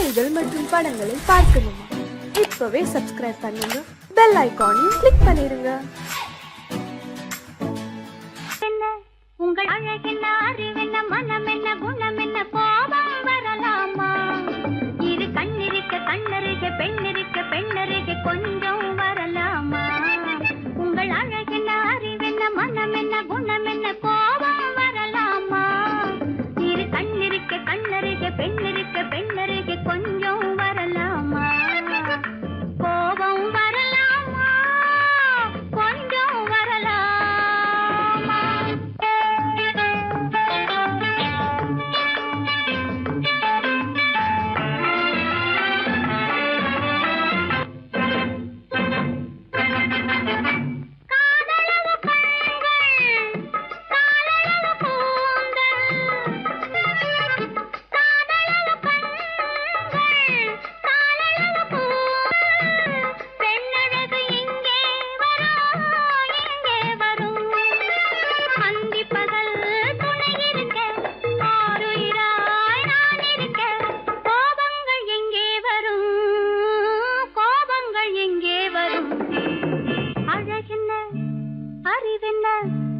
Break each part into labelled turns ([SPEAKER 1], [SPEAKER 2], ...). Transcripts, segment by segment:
[SPEAKER 1] கதைகள் மற்றும் படங்களை பார்க்கணுமா? இப்பவே சப்ஸ்கிரைப் பண்ணுங்க, பெல் ஐகானையும் கிளிக் பண்ணிருங்க.
[SPEAKER 2] உங்கள் அழகென்ன, அறிவென்ன, மனம் என்ன, குணம் என்ன, கோபம் வரலாமா? இரு கண்ணிருக்க கண்ணருக, பெண்ணிருக்க பெண்ணருக, கொஞ்சம் வரலாமா? உங்கள் அழகென்ன, அறிவென்ன, மனம் என்ன, குணம் என்ன, கோபம் வரலாமா? இரு கண்ணிருக்க கண்ணருக, பெண்ணிருக்க பெண்ணருக, கொஞ்சம் வரலாமா? கோபம் வரலாமா? கொஞ்சம் வரலாமா? காதலவு கண்கள், காதலவு கூந்தல், காதலவு கண்கள், காதலவு கூந்தல், பெண்ணழகு இங்கே வரும், இங்கே வரும். அந்தி பகல் துணை இருக்க, ஆருயிராய் நான் இருக்க, கோபங்கள் எங்கே வரும், கோபங்கள் எங்கே வரும்? அழகென்ன, அறிவென்ன,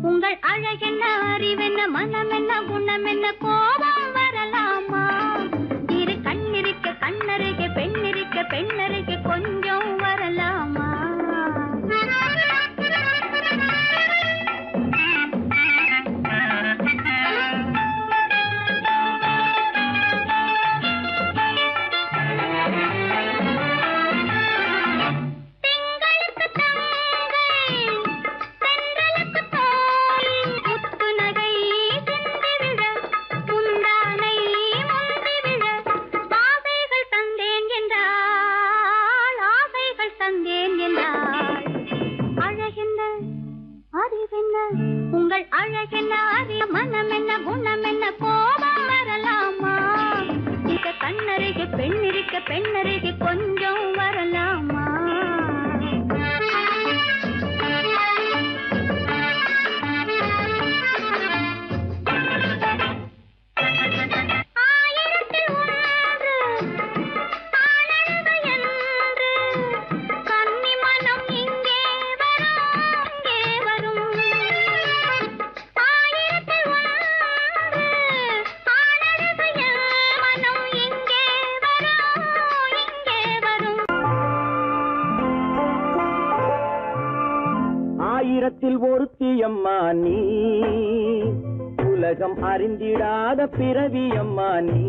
[SPEAKER 2] உங்கள் அழகென்ன, அறிவென்ன, மனம் என்ன, குணம் என்ன, கோபம் வரலாமா? இரு கண்ணிருக்க கண்ணருக, பெண்ணிருக்க பெண்ணருக, கொஞ்சம் வரலாமா? திங்களுக்கு தங்கை, தென்றலுக்கு தோழி, முத்து நகை சிந்தி விழ, முந்தானை முந்தி விழ, ஆசைகள் தந்தேன் என்றாள், ஆசைகள் தந்தேன் என்றாள். அழகென்ன, அறிவென்ன, உங்கள் அழகென்ன, அறிய, மனம் என்ன, குணம் என்ன, கோபம் வரலாமா? இத கண்ணருக பெண்ணிருக்க பெண்ணருக, கொஞ்சம் வரலாமா? ஆயிரத்தில் ஒன்று ஆனழகு என்று, கன்னி மனம் இங்கே வரும், இங்கே வரும். ஆயிரத்தில் ஒன்று ஆனழகு என் மனம் இங்கே வரும், இங்கே வரும்.
[SPEAKER 3] ஆயிரத்தில் ஒருத்தியம்மா நீ, உலகம் அறிந்திடாத பிறவியம்மா நீ.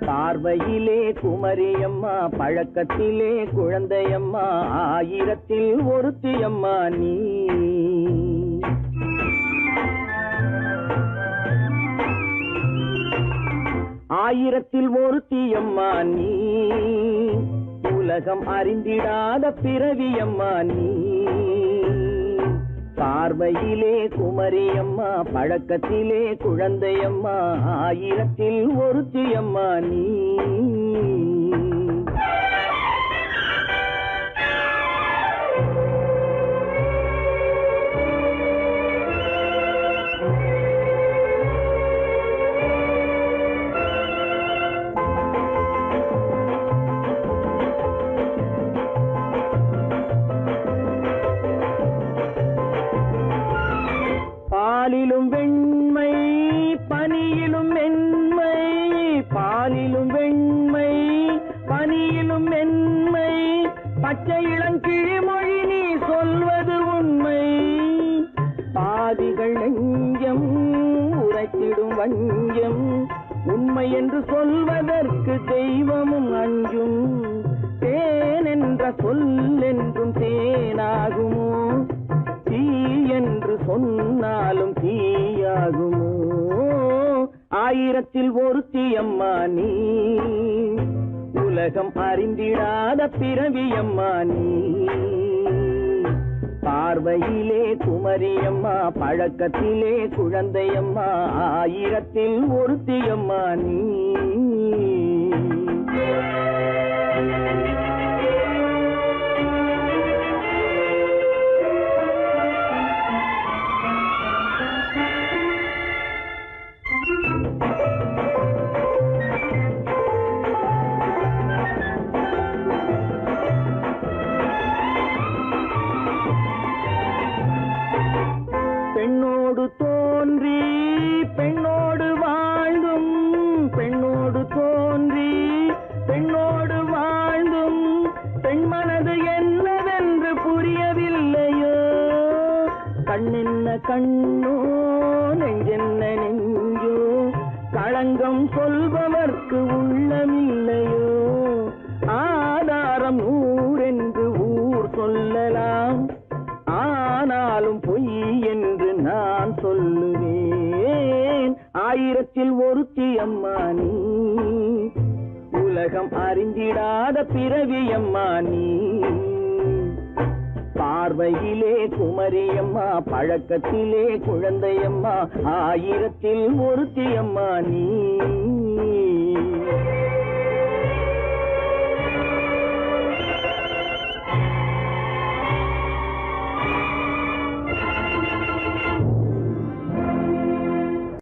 [SPEAKER 3] பார்வையிலே குமரியம்மா, பழக்கத்திலே குழந்தையம்மா, ஆயிரத்தில் ஒருத்தியம்மா நீ. ஆயிரத்தில் ஒருத்தியம்மா நீ, உலகம் அறிந்திடாத பிறவியம்மா நீ. பார்வையிலே குமரியம்மா, பழக்கத்திலே குழந்தையம்மா, ஆயிரத்தில் ஒருத்தியம்மா நீ. பாலிலும் வெண்மை, பனியிலும் மென்மை, பாலிலும் வெண்மை, பனியிலும் மென்மை, பச்சை இளங்கிழிமொழி நீ சொல்வது உண்மை. பாதிகள் நெஞ்சம் உரைத்திடும் வஞ்சம், உண்மை என்று சொல்வதற்கு தெய்வமும் அஞ்சும். தேன் என்ற சொல் என்றும் தேனாகுமோ, தீ என்று சொன்னாலும் தீயாகுமோ? ஆயிரத்தில் ஒருத்தியம்மா நீ, உலகம் அறிந்திடாத பிறவியம்மா நீ. பார்வையிலே குமரியம்மா, பழக்கத்திலே குழந்தையம்மா, ஆயிரத்தில் ஒருத்தியம்மா நீ. கண்ணோ நெஞ்சென்ன நெஞ்சோ களங்கம் சொல்பவர்க்கு உள்ளமில்லையோ ஆதாரம் ஊரென்று ஊர் சொல்லலாம் ஆனாலும் பொய் என்று நான் சொல்லுவேன் ஆயிரத்தில் ஒருத்தி அம்மா நீ உலகம் அறிந்திடாத பிறவி அம்மா நீ பார்வையிலே குமரியம்மா பழக்கத்திலே குழந்தையம்மா ஆயிரத்தில் ஒருத்தி அம்மா நீ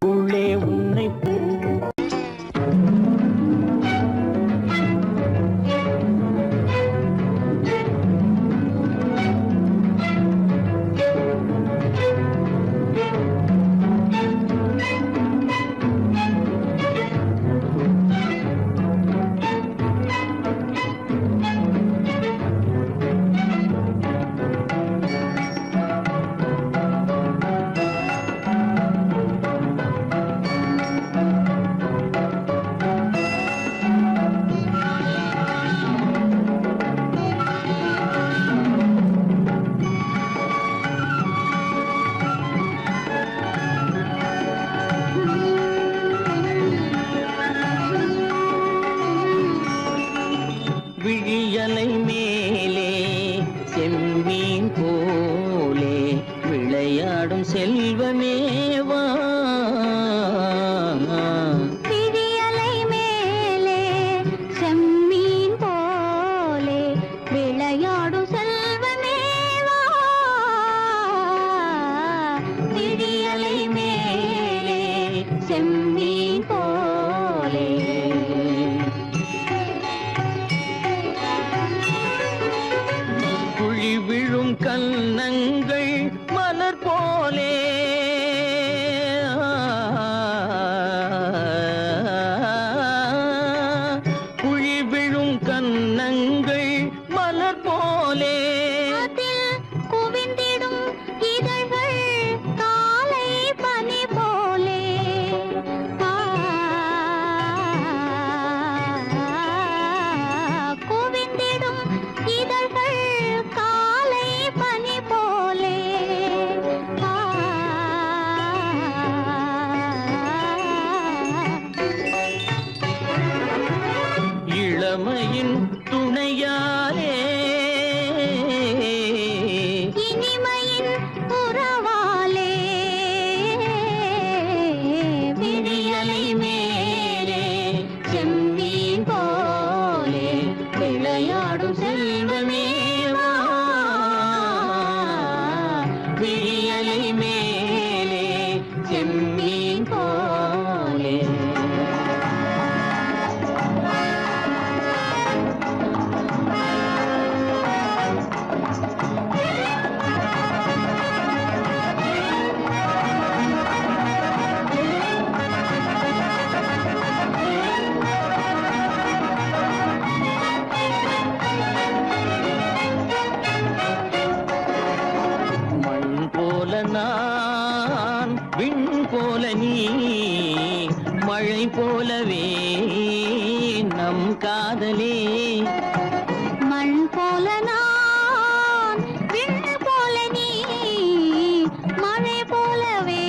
[SPEAKER 3] உள்ளே உன்னை விழியலை மேலே செம்மீன் போலே விளையாடும் செல்வமேவா
[SPEAKER 2] விழியலை மேலே செம்மீன் போலே விளையாடும் செல்வமேவா விழியலை மேலே செம்மீன் போலே
[SPEAKER 3] குழி விழும் கன்னங்கள் மலர் போலே குழி விழும் கன்னங்கள் மலர் போலே
[SPEAKER 2] அதில் குவிந்திடும் இதழ்கள் காலை பனி போலே குவிந்திடும் இதழ்கள் காலை பனி போலே
[SPEAKER 3] இளமையின் துணையாலே
[SPEAKER 2] இனிமையின் உறவாலே விழியலை மேலே செம்மீன் போலே விளையாடும் செல்வமேவா விழியலை மேலே செம்மீன் போலே மண் போல நான் விண் போல நீ மழை போலவே நம் காதலே மண் போல நான் விண் போல நீ மழை போலவே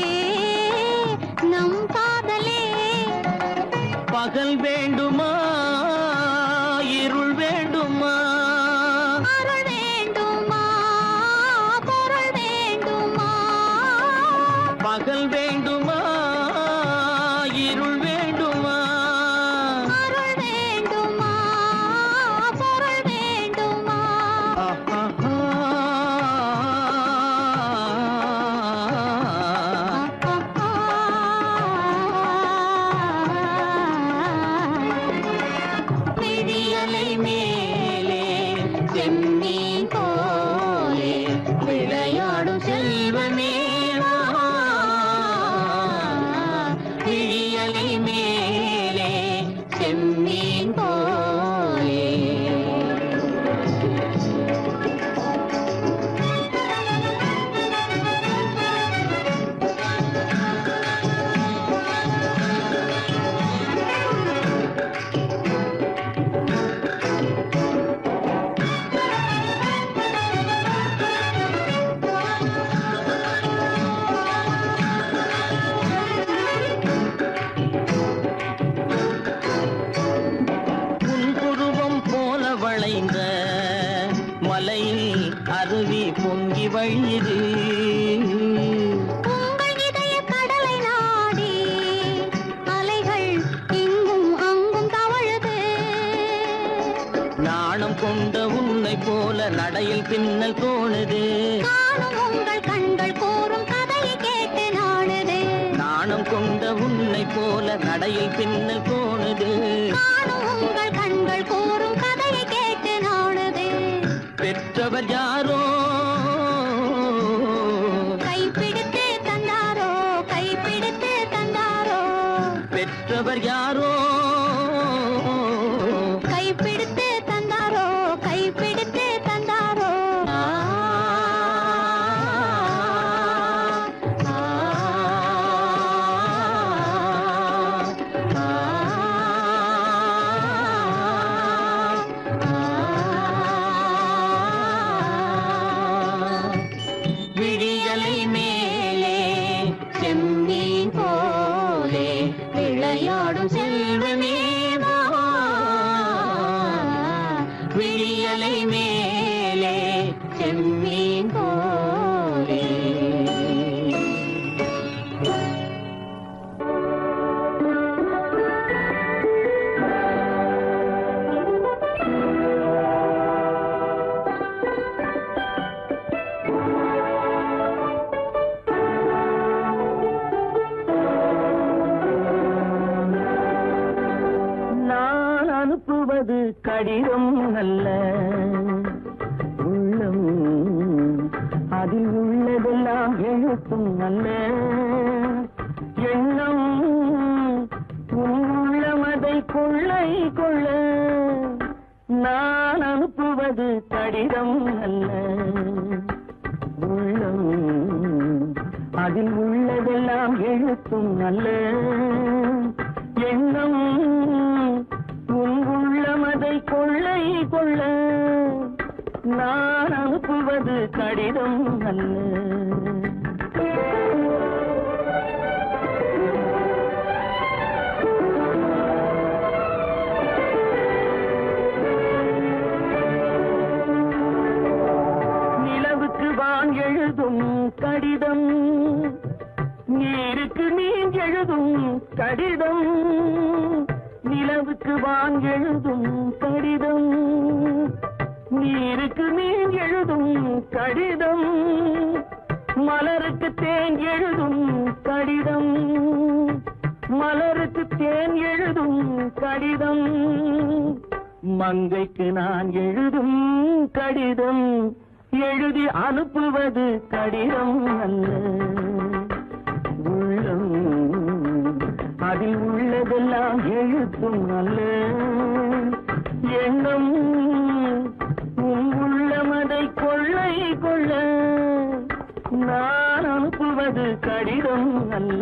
[SPEAKER 2] நம் காதலே
[SPEAKER 3] பகல் வேண்டுமா இருள் வேண்டுமா
[SPEAKER 2] அருள் வேண்டுமா பொருள் வேண்டுமா
[SPEAKER 3] பகல் வேண்டுமா இருள் வேண்டுமா
[SPEAKER 2] அருள் வேண்டுமா பொருள் வேண்டுமா விழியலை மேலே செம்மீன் போலே விளையாடும் செல்வமேவா விழியலை மேலே செம்மீன் போலே
[SPEAKER 3] வழியுது.
[SPEAKER 2] உங்கள் இதய கடலை நாடி அலைகள் இங்கும் அங்கும் தவழுது.
[SPEAKER 3] நாணம் கொண்ட உன்னை போல நடையில் பின்னல் தோணுது.
[SPEAKER 2] காணும் உங்கள் கண்கள் கூறும் கதையை கேட்டு நாடுது.
[SPEAKER 3] நாணம் கொண்ட உன்னை போல நடையில் பின்னல் தோணுது.
[SPEAKER 2] காணும் உங்கள் கண்கள் கூறும் கதையை கேட்டு நாடுது.
[SPEAKER 3] பெற்றவர் யாரோ
[SPEAKER 2] கைப்பிடித்து தந்தாரோ, கைப்பிடித்து தந்தாரோ,
[SPEAKER 3] பெற்றவர் யாரோ
[SPEAKER 2] கைப்பிடித்து தந்தாரோ, கைப்பிடித்து தந்தாரோ. ஆ, ஆ,
[SPEAKER 3] விழியலை மேலே
[SPEAKER 2] செம்மீன் போலே விளையாடும் செல்வமே வா.
[SPEAKER 3] விழியலை மேலே
[SPEAKER 2] செம்மீன் போலே.
[SPEAKER 3] நான் அனுப்புவது கடிதம் அல்ல, உள்ளம் அதில் உள்ளதெல்லாம் எழுத்தும் அல்ல. எண்ணம் உன் உள்ளமதை கொள்ளை கொள்ள. நான் அனுப்புவது கடிதம் அல்ல, உள்ளம் அதில் உள்ளதெல்லாம் எழுத்தும் அல்ல. எண்ணம் உன் உள்ளமதை கொள்ளை கொள்ள. நான் அனுப்புவது கடிதம் அல்ல. நிலவுக்கு வான் எழுதும் கடிதம், நீருக்கு நீர் எழுதும் கடிதம். நிலவுக்கு வான் எழுதும் கடிதம், நீருக்கு நீர் எழுதும் கடிதம். மலருக்கு தேன் எழுதும் கடிதம், மலருக்கு தேன் எழுதும் கடிதம். மங்கைக்கு நான் எழுதும் கடிதம், எழுதி அனுப்புவது கடிதம் அல்ல. உள்ளம் அதில் உள்ளதெல்லாம் எழுத்தும் அல்ல. எண்ணம் உன் உள்ளமதை கொள்ளை கொள்ள. நான் அனுப்புவது கடிதம் அல்ல.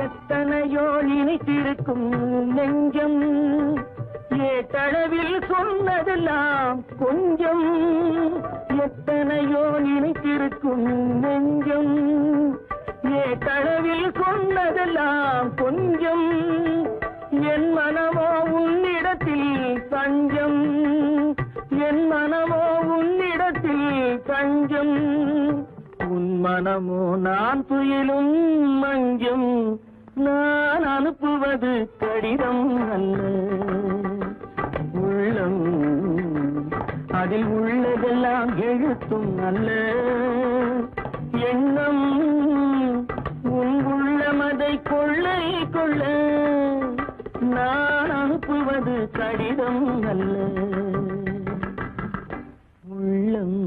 [SPEAKER 3] எத்தனையோ நினைத்திருக்கும் நெஞ்சம், ஏட்டளவில் சொன்னதெல்லாம் கொஞ்சம். எத்தனையோ நினைத்திருக்கும் நெஞ்சம், ஏட்டளவில் சொன்னதெல்லாம் கொஞ்சம். என் மனமோ உன்னிடத்தில் தஞ்சம், என் மனமோ உன்னிடத்தில் தஞ்சம். உன் மனமோ நான் துயிலும் மஞ்சம். நான் அனுப்புவது கடிதம் அல்ல, உள்ளம் அதில் உள்ளதெல்லாம் எழுத்தும் அல்ல. எண்ணம் உன் உள்ளமதை கொள்ளை கொள்ள. நான் அனுப்புவது கடிதம் அல்ல, உள்ளம்.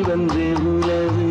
[SPEAKER 3] வந்து உறவு.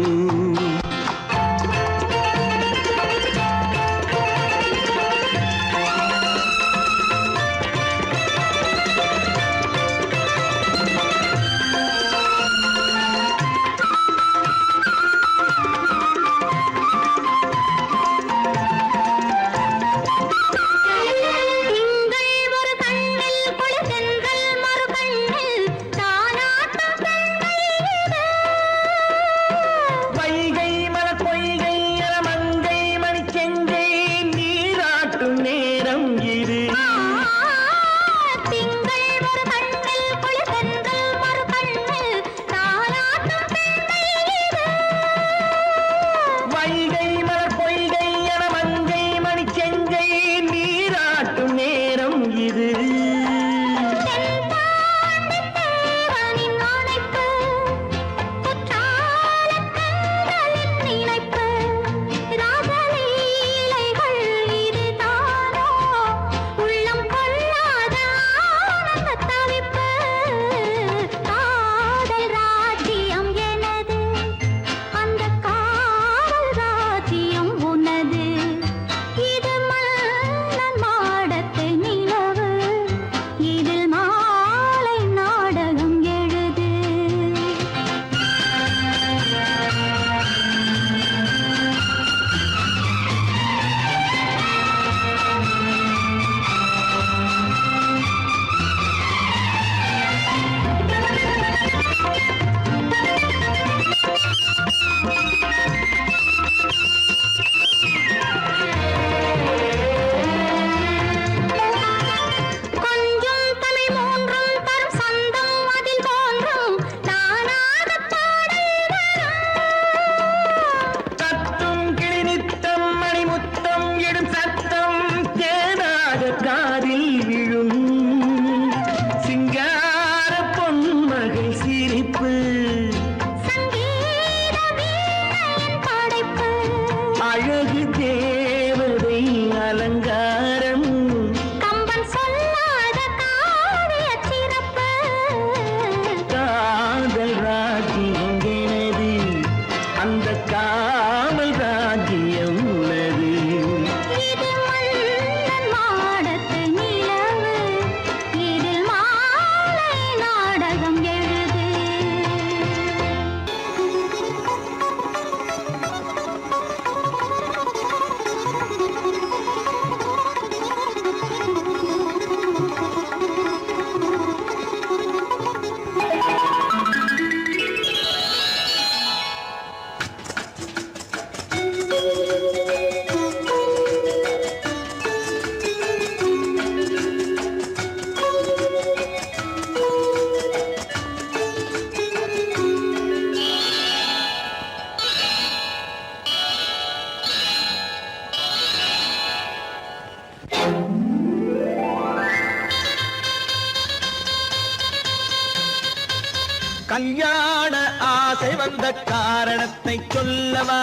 [SPEAKER 4] கல்யாண ஆசை வந்த காரணத்தை சொல்லவா?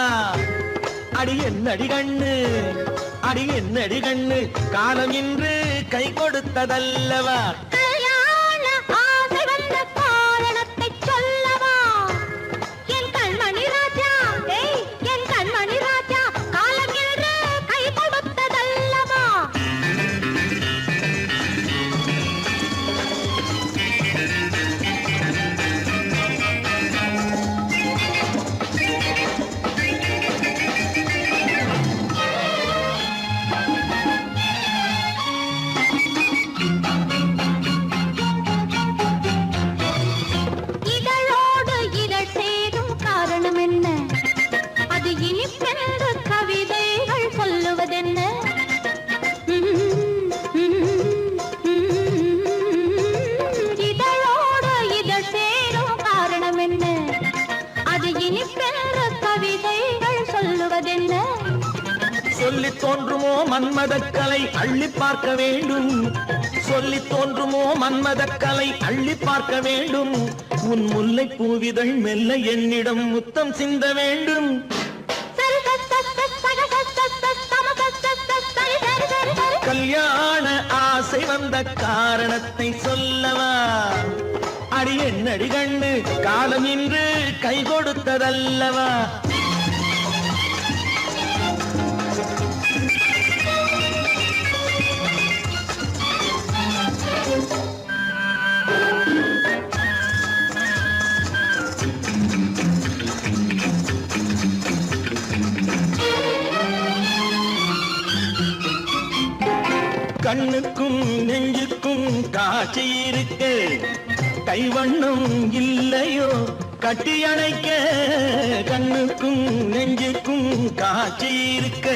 [SPEAKER 4] அடி என்னடி கண்ணு, அடி என்னடி கண்ணு, காலம் இன்று கை கொடுத்ததல்லவா?
[SPEAKER 2] கல்யாண ஆசை வந்த காரணத்தை சொல்லவா? என் கண்மணி ராஜா, என் கண்மணி ராஜா, காலம் இன்று கை கொடுத்ததல்லவா?
[SPEAKER 4] சொல்லி தோன்றுமோ மன்மதக்கலை அள்ளி பார்க்க வேண்டும், சொல்லி தோன்றுமோ மன்மதக்கலை அள்ளி பார்க்க வேண்டும். உன் முல்லை பூவிதழ் மெல்ல என்னிடம் முத்தம் சிந்த வேண்டும். கல்யாண ஆசை வந்த காரணத்தை சொல்லவா? அடி என்னடி கண்ணு காலம் இன்று கை கொடுத்ததல்லவா கண்ணுக்கும் நெஞ்சுக்கும் காட்சி இருக்கு கைவண்ணம் இல்லையோ கட்டி அணைக்க கண்ணுக்கும் நெஞ்சுக்கும் காட்சி இருக்கு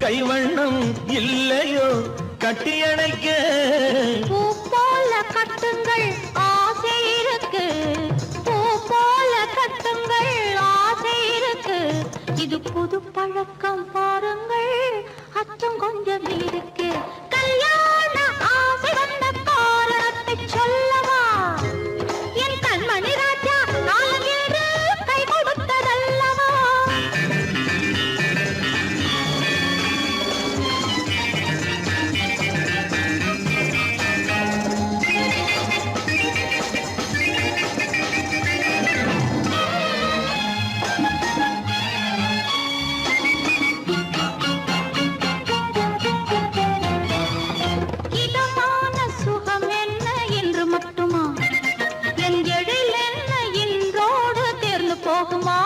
[SPEAKER 4] கைவண்ணம் இல்லையோ கட்டி அணைக்க
[SPEAKER 2] பூ போல கட்டுங்கள் ஆசை இருக்கு பூ போல கட்டுங்கள் ஆசை இருக்கு இது புது பழக்கம் பாருங்கள் அச்சம் கொஞ்சம் இருக்கு கல்யாண ஆசை வந்த காரணத்தை சொல்லவா என் கண்மணி ராஜா நாளங்கேறு கை கொடுத்ததல்லவா போகுமா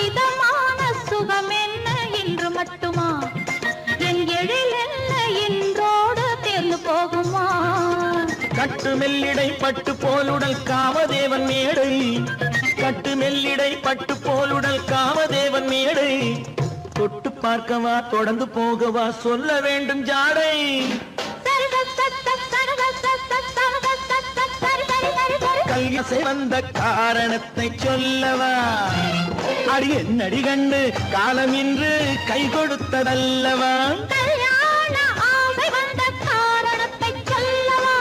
[SPEAKER 2] இதமான சுகம் என்ன என்று மட்டுமா என் எழில் என்ன என்றோடு தேர்ந்து போகுமா
[SPEAKER 4] கட்டு மெல்லிடை பட்டு போலுடல் காமதேவன் மேடை கட்டு மெல்லிடை பட்டு போலுடல் காமதேவன் மேடை தொட்டு பார்க்கவா தொடர்ந்து போகவா சொல்ல வேண்டும் ஜாடை கல்யாசை வந்த காரணத்தை சொல்லவா அடி என்னடி கண்டு காலம் இன்று கை கொடுத்ததல்லவா
[SPEAKER 2] கல்யாண ஆசை வந்த காரணத்தை சொல்லவா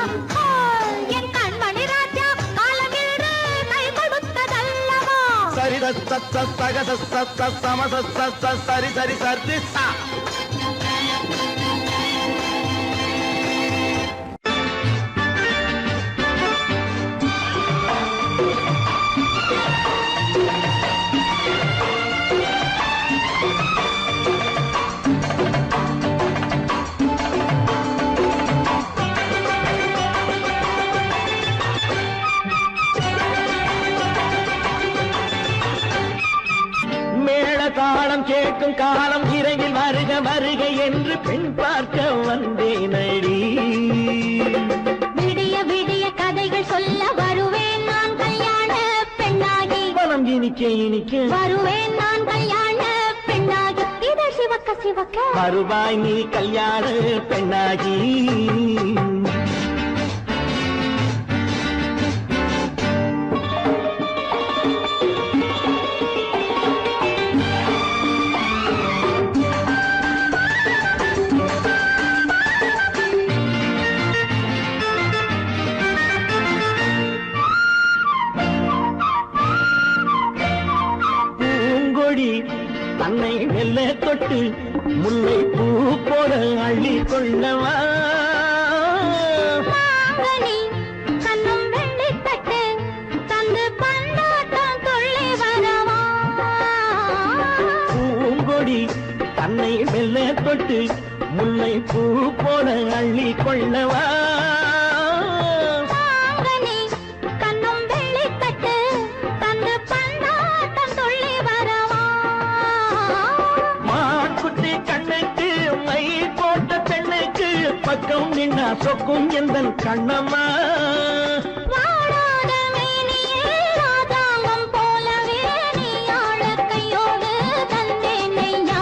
[SPEAKER 2] என் கண்மணி ராஜா காலம் இன்று கை கொடுத்ததல்லவா
[SPEAKER 4] சரி சக சம சரி சரி சரி சா தாளம் கேட்கும் காலம் இறையில் வருக வருக என்று பெண் பார்க்க வந்தேனடி
[SPEAKER 2] விடிய விடிய கதைகள் சொல்ல வருவேன் நான் கல்யாண பெண்ணாகி
[SPEAKER 4] மனம் இனிக்க இனிக்க
[SPEAKER 2] வருவேன் நான் கல்யாண பெண்ணாகி இதை சிவக்க சிவக்க
[SPEAKER 4] வருவாய் நீ கல்யாண பெண்ணாகி தன்னை மெல்ல தொட்டு முல்லை பூ போல அள்ளி கொள்ளவா
[SPEAKER 2] கண்ணும் வெள்ளி தட்டு தந்து பந்தாட்டம் துள்ளி வரவா
[SPEAKER 4] பூங்கொடி தன்னை மெல்ல தொட்டு முல்லை பூ போல அள்ளி கொள்ளவா பக்கம் நின்னா சொக்கும் எந்தன் கண்ணம்மா
[SPEAKER 2] வாழாத மேனியே ராதாங்கம் போலவே நீ ஆழ கையோடு தந்தேன் நெய்யா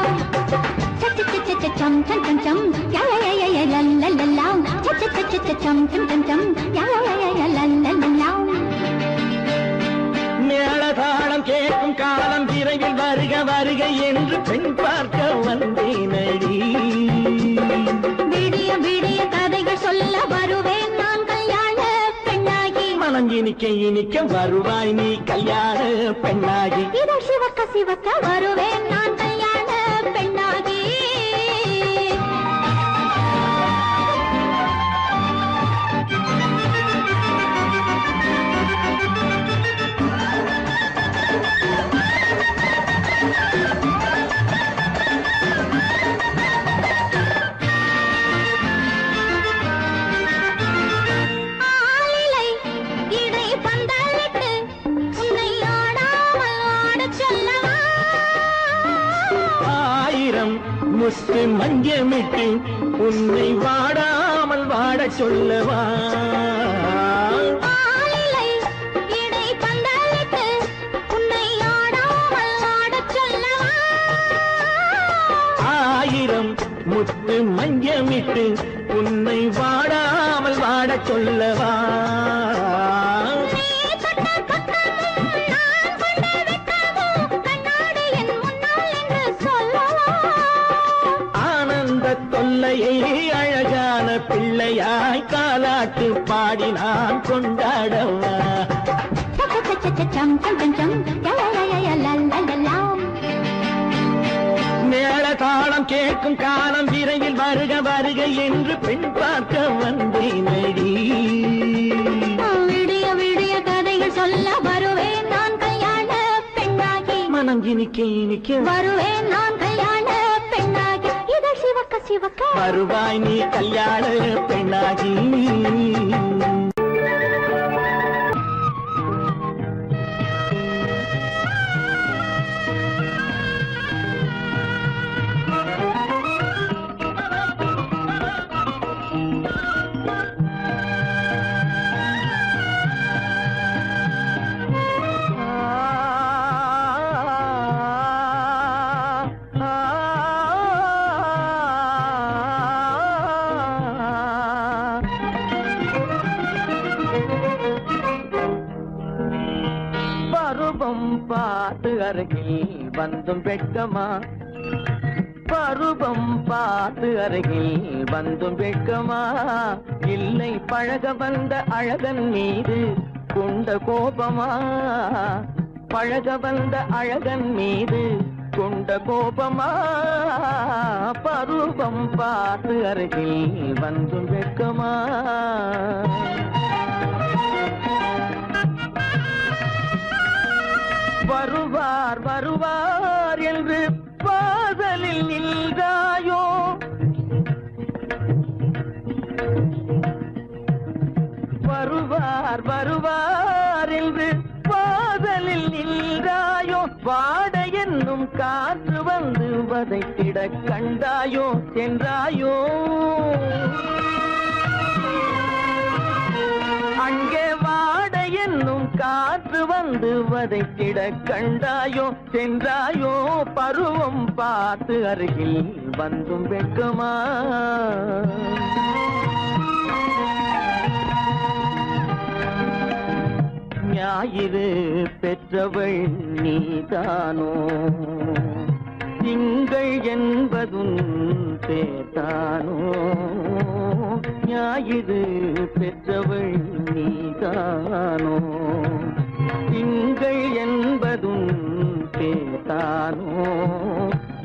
[SPEAKER 2] சச்ச சச்ச சம் சம் சம் சம் யா யா யா யா லல்லல்லா சச்ச சச்ச சம் சம் சம் சம் யா யா யா லல்லல்லா
[SPEAKER 4] மேளதாளம் கேட்கும் காலம் விரைவில் வருக வருக என்று பெண் பார்க்க வந்தேனடி
[SPEAKER 2] விடிய விடிய கதைகள் சொல்ல வருவேன் நான் கல்யாண பெண்ணாகி
[SPEAKER 4] மனம் இனிக்க இனிக்க வருவாய் நீ கல்யாண பெண்ணாகி
[SPEAKER 2] இதழ் சிவக்க சிவக்க வருவேன் நான் கல்யாண பெண்ணாகி
[SPEAKER 4] முத்து மஞ்சமிட்டு உன்னை வாடாமல் வாடச் சொல்லவா
[SPEAKER 2] ஆளிலை இடை பந்தலிட்டு உன்னை ஆடாமல் ஆடச் சொல்லவா
[SPEAKER 4] ஆயிரம் முத்து மஞ்சமிட்டு உன்னை வாடாமல் வாடச் சொல்லவா
[SPEAKER 2] நீ தொட்ட பக்கமும் நான் கொண்ட வெட்கமும் கண்ணாடி என் முன்னால் என்று சொல்லவா
[SPEAKER 4] ஆனந்த தொல்லையை அழகான பிள்ளையாய் காலாட்டு பாடி நான் கொண்டாடவா
[SPEAKER 2] சம் சம் சம் சம் லலலலலலலலலாம்
[SPEAKER 4] மேள தாளம் கேட்கும் காலம் விரைவில் வருக வருக என்று பெண் பார்க்க வந்தேனடி
[SPEAKER 2] விடிய விடிய கதைகள் சொல்ல வருவேன் நான் கல்யாண பெண்ணாகி
[SPEAKER 4] மனம் இனிக்க இனிக்க
[SPEAKER 2] வருவேன் நான் கல்யாண பெண்ணாகி இதழ் சிவக்க சிவக்க
[SPEAKER 4] வருவாய் நீ கல்யாண பெண்ணாகி பருவம் பார்த்து அருகில் வந்தும் வெட்கமா பருவம் பார்த்து அருகில் வந்தும் வெட்கமா இல்லை பழக வந்த அழகன் மீது கொண்ட கோபமா பழக வந்த அழகன் மீது கொண்ட கோபமா பருவம் பார்த்து அருகில் வந்தும் வெட்கமா வருவார் வருவார் என்று வாசலில் நின்றாயோ வருவார் வருவார் என்று வாசலில் நின்றாயோ வாட என்னும் காற்று வந்து வதைத்திட கண்டாயோ சென்றாயோ அங்கே வாட என்னும் காற்று வந்து வதைத்திட கண்டாயோ சென்றாயோ பருவம் பார்த்து அருகில் வந்தும் வெட்கமா ஞாயிறு பெற்றவள் நீதானோ திங்கள் என்பதும் பேத்தானோ ஞாயிறு பெற்றவள் நீதானோ திங்கள் என்பதும் பேத்தானோ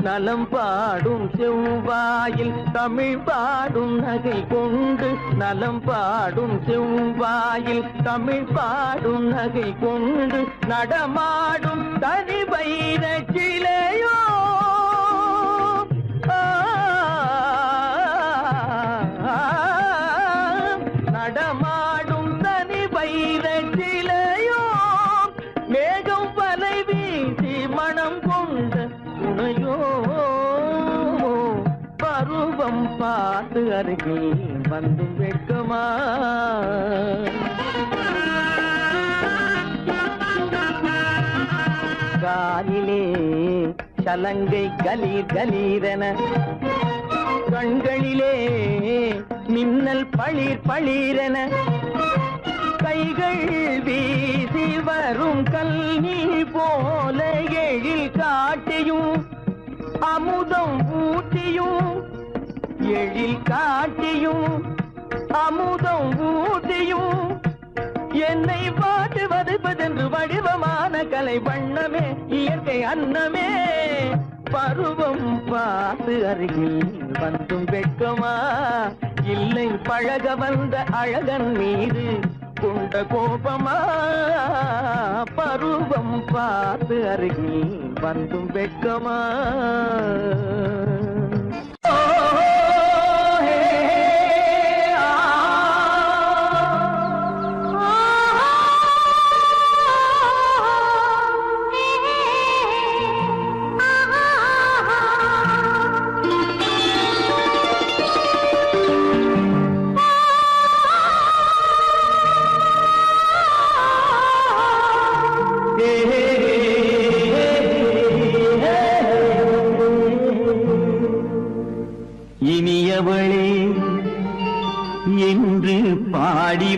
[SPEAKER 4] நலம் பாடும் செவ்வாயில் தமிழ் பாடும் நகை கொண்டு நலம் பாடும் செவ்வாயில் தமிழ் பாடும் நகை கொண்டு நடமாடும் தனி வைர சிலையோ நடமாடும் தனி வைர சிலையோ மேகம் வலை வீசி மனம் கொண்ட துணையோ பருவம் பார்த்து அருகில் வந்தும் வெட்கமா காலிலே சலங்கை கலீர் கலீரென கண்களிலே மின்னல் பளிர் பளிரென கைகள் வீசி வரும் கல்வி போல எழில் காட்டியும் அமுதம் ஊட்டியும் எழில் காட்டியும் அமுதம் ஊட்டியும் என்னை பாட்டு வதைப்பதென்று வடிவமான கலை வண்ணமே இயற்கை அன்னமே பருவம் பார்த்து அருகில் வந்தும் வெட்கமா இல்லை பழக வந்த அழகன் மீது கொண்ட கோபமா பருவம் பார்த்து அருகில் வந்தும் வெட்கமா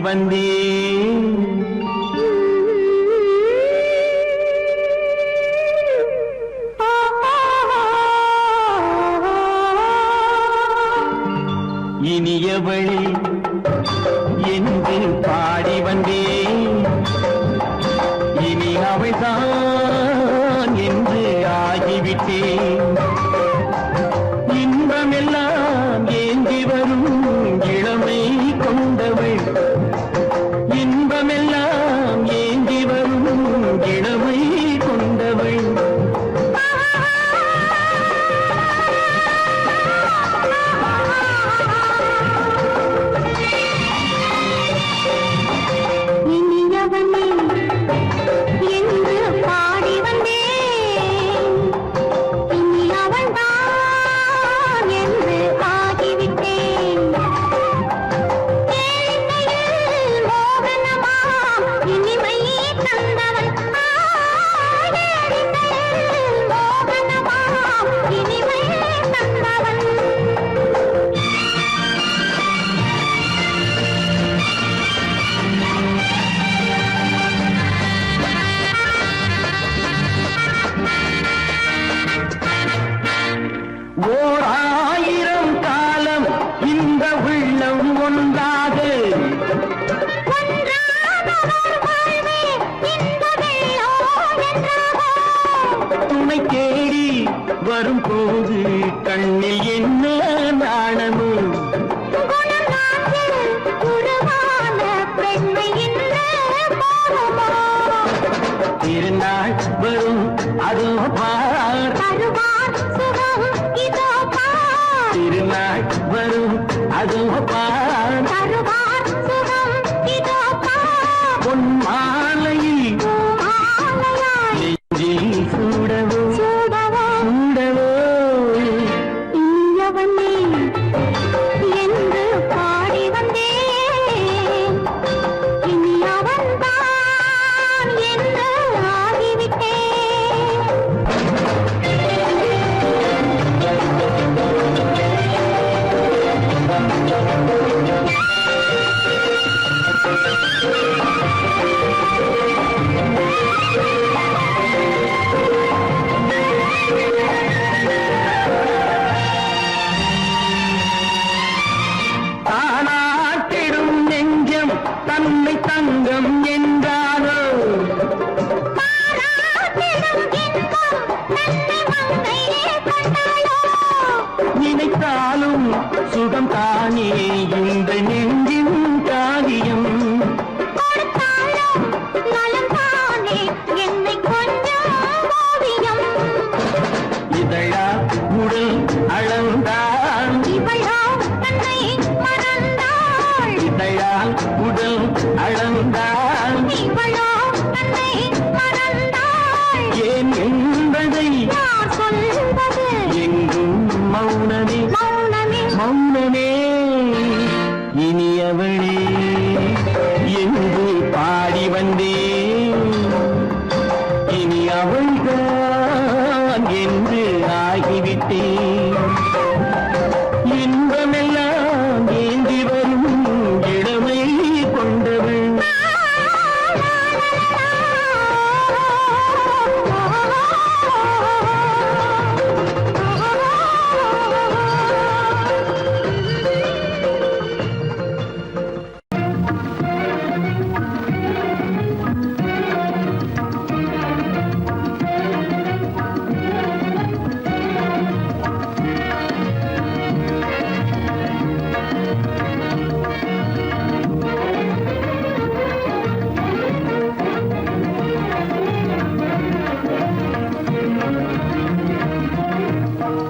[SPEAKER 4] வந்தேன். இனியவளே என்று பாடி வந்தேன். இனி அவள்தான் என்று ஆகிவிட்டேன். இன்பமெல்லாம் ஏந்தி வரும் இளமை கொண்டவள். இன்பமெல்லாம் ஏந்தி வரும் இளமை கொண்டவள்.
[SPEAKER 2] இனியவனே என்று பாடி வந்தேன். இனி அவள்தான் என்று ஆகிவிட்டேன். ஏழையில் மோகனமாம் இனிமை தந்தவன். ஏழையில் மோகனமாம் இனிமை தந்தவன்.
[SPEAKER 4] ஓர் ஆயிரம் காலம் இந்த உள்ளம் ஒன்றாக துணை தேடி வரும்போது கண்ணில் என்ன நாணமோ. திருநாள் வரும் அதோ பார். திருநாள் வரும் அதோ பார். பொன் மாலையில் நெஞ்சில் சூடவோ சூடவோ.
[SPEAKER 2] என்று பாடி வந்தேன். இனி அவன்தான் என்று ஆகிவிட்டேன்.
[SPEAKER 4] தானாட்டிடும் நெஞ்சம் தன்னை தங்கம் என்றாரோ. நினைத்தாலும் சுகம் தானே இந்த நெஞ்சின் காரியம். இதழா உடல் அளந்தான். இதழால் உடல் அளந்தான். ஏன் என்பதை எங்கும் மௌனமே மௌனமே. இனியவளே என்று பாடி வந்தேன். இனி அவள்தான் என்று ஆகிவிட்டேன். இன்பமெல்லாம் ஏந்தி வரும் இளமை கொண்டவள்.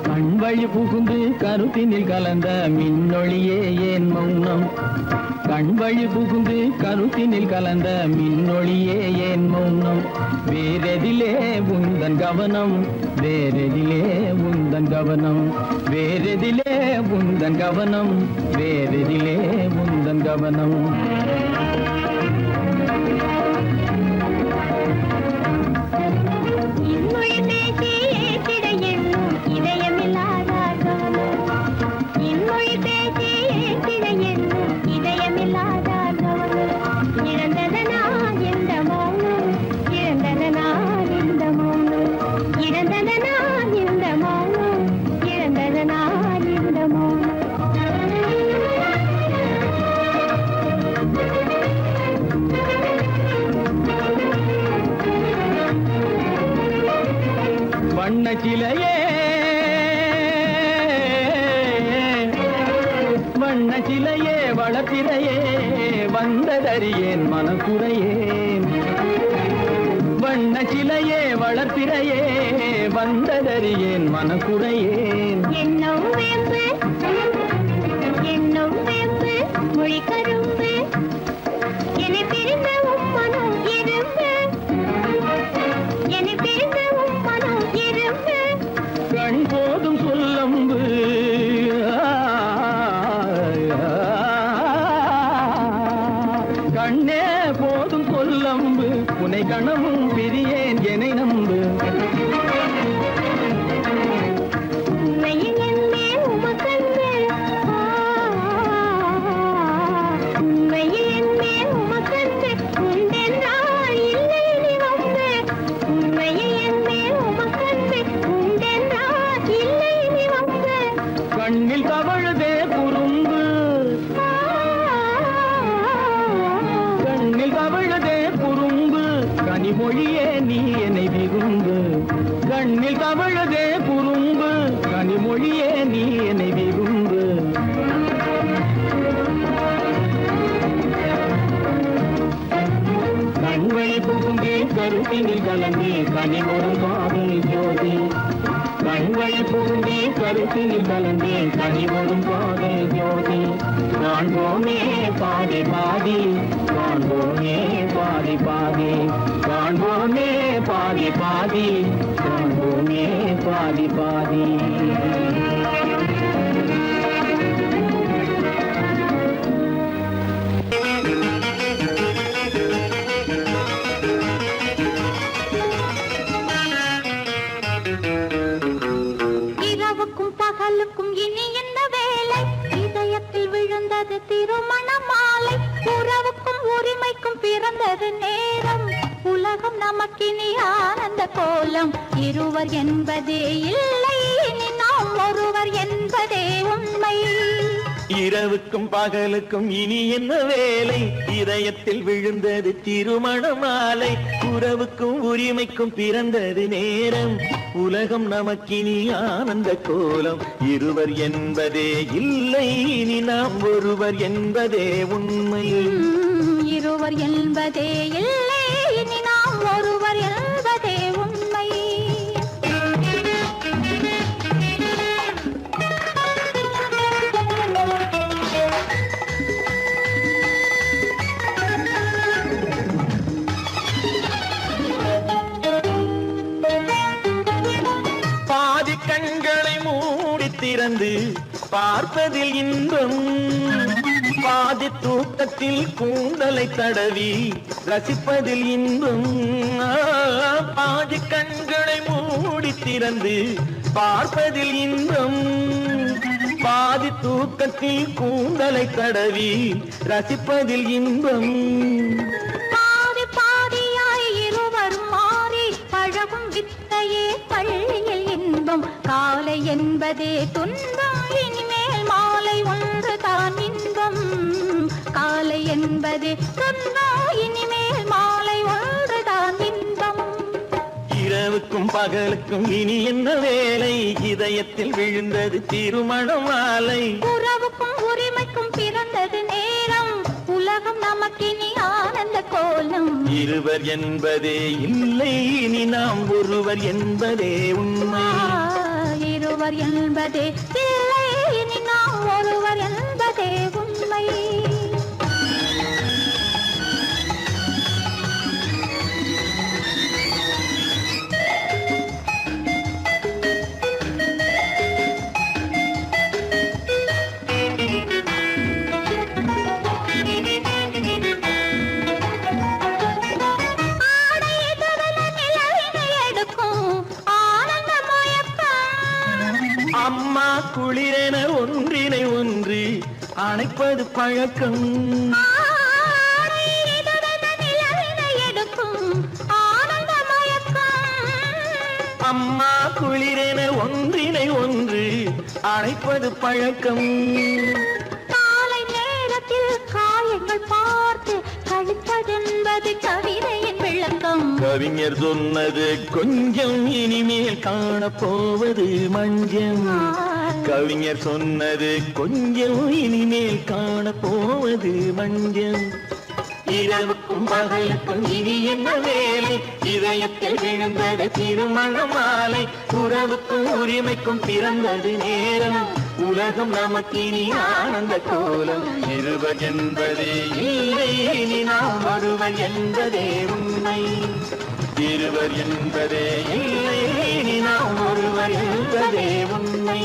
[SPEAKER 4] கண்வழி புகுந்து கருத்தினில் கலந்த மின்னொளியே ஏன் மௌனம். கண்வழி புகுந்து கருத்தினில் கலந்த மின்னொளியே ஏன் மௌனம். வேறெதிலே உந்தன் கவனம். வேறெதிலே உந்தன் கவனம். வேறெதிலே உந்தன் கவனம். வேறெதிலே உந்தன் கவனம்.
[SPEAKER 2] இதயமில்லாத
[SPEAKER 3] வண்ணச்சிலையே வண்ணச்சிலையே வளர்த்திரையே வந்ததறியேன் மனக்குறையேன் வண்ணச்சிலையே வளர்த்திரையே வந்ததறியேன் மனக்குறையேன்
[SPEAKER 2] என்னும் வேம்பு மொழி கரும்பு என்னை பிரிந்த உம்மனும் இரும்பு என்னை பிரிந்த உம்மனும் இரும்பு
[SPEAKER 3] கண் போதும் சொல்லம்பு கண்ணே போதும் சொல்லம்பு உனை கணமும் பிரியேன் என்னை நம்பு
[SPEAKER 2] உண்மையில் என்னே உமக்கன்று உண்மையில் என்னே உமக்கன்று உண்டென்றால் இல்லை நீ வந்து உண்மையில் என்னே உமக்கன்று உண்டென்றால் இல்லை நீ வந்து
[SPEAKER 3] கண்ணில் தவழுதே குறும்பு கண்ணில் தவழுதே குறும்பு கனிமொழியே நீ என்னை விரும்பு கண்ணில் தவழுதே குறும்பு கனிமொழியே நீ என்னை விரும்பு கண்வழி புகுந்தே கருத்தினில் கலந்தே கனிமொரும் காதல் ஜோதி கண்வழி புகுந்தே கருத்தினில் கலந்தே கனிமொரும் காதல் ஜோதி காண்போமே பாதி பாதி காண்போமே பாதி பாதி காண்போமே பாதி பாதி காண்போமே பாதி பாதி
[SPEAKER 2] இரவுக்கும் பகலுக்கும் இனி என்ன வேலை இதயத்தில் விழுந்தது திருமண மாலை உறவுக்கும் உரிமைக்கும் பிறந்தது நேரம் உலகம் நமக்கினி ஆனந்த கோலம் இருவர் என்பதே இல்லை இனி நாம் ஒருவர் என்பதே உண்மை
[SPEAKER 4] இரவுக்கும் பகலுக்கும் இனி என்ன வேலை இதயத்தில் விழுந்தது திருமண மாலை உறவுக்கும் உரிமைக்கும் பிறந்தது நேரம் உலகம் நமக்கினி ஆனந்த கோலம் இருவர் என்பதே இல்லை இனி நாம் ஒருவர் என்பதே உண்மை
[SPEAKER 2] இருவர் என்பதே இல்லை இனி நாம் ஒருவர் என்பதே உண்மை
[SPEAKER 4] பாதி கண்களை மூடி திறந்து பார்ப்பதில் இன்பம் பாதி தூக்கத்தில் கூந்தலை தடவி ரசிப்பதில் இன்பம் பாதி கண்களை மூடி திறந்து பார்ப்பதில் இன்பம் பாதி தூக்கத்தில் கூந்தலை தடவி ரசிப்பதில் இன்பம்
[SPEAKER 2] பாதி பாதியாய் இருவரும் மாறி பழகும் வித்தையே பள்ளியில் இன்பம் காலை என்பதே துன்பம் இனிமேல் மாலை ஒன்று தான் இன்பம் காலை என்பதே துன்பம் இனிமேல் மாலை ஒன்று தான் இன்பம்
[SPEAKER 4] இரவுக்கும் பகலுக்கும் இனி என்ன வேலை இதயத்தில் விழுந்தது திருமண மாலை
[SPEAKER 2] உறவுக்கும் உரிமைக்கும் பிறந்தது நேரம் உலகம் நமக்கினி ஆனந்த கோலம்
[SPEAKER 4] இருவர் என்பதே இல்லை இனி நாம் ஒருவர் என்பதே உண்மை
[SPEAKER 2] இருவர் என்பதே இல்லை இனி நாம் ஒருவர் என்பதே உண்மை
[SPEAKER 4] அம்மா குளிரென ஒன்றினை ஒன்று அணைப்பது பழக்கம் அம்மா குளிரென ஒன்றினை ஒன்று அணைப்பது பழக்கம்
[SPEAKER 2] காலை நேரத்தில் காயங்கள் பார்த்து கழிப்பதென்பது கவிதையின் விளக்கம் மயக்கம்
[SPEAKER 4] கவிஞர் சொன்னது கொஞ்சம் இனிமேல் காணப்போவது மஞ்சம் கவிஞர் சொன்னது கொஞ்சம் இனிமேல் காணப்போவது மஞ்சம் இரவுக்கும் பகலுக்கும் இனி என்ன வேலை இதயத்தில் விழுந்தது திருமண மாலை உறவுக்கும் உரிமைக்கும் பிறந்தது நேரம் உலகம் நமக்கினி ஆனந்த கோலம் இருவர் என்பதே இல்லை இனி நாம் ஒருவர் என்பதே உண்மை இருவர் என்பதே இல்லை இனி நாம் ஒருவர் என்பதே உண்மை.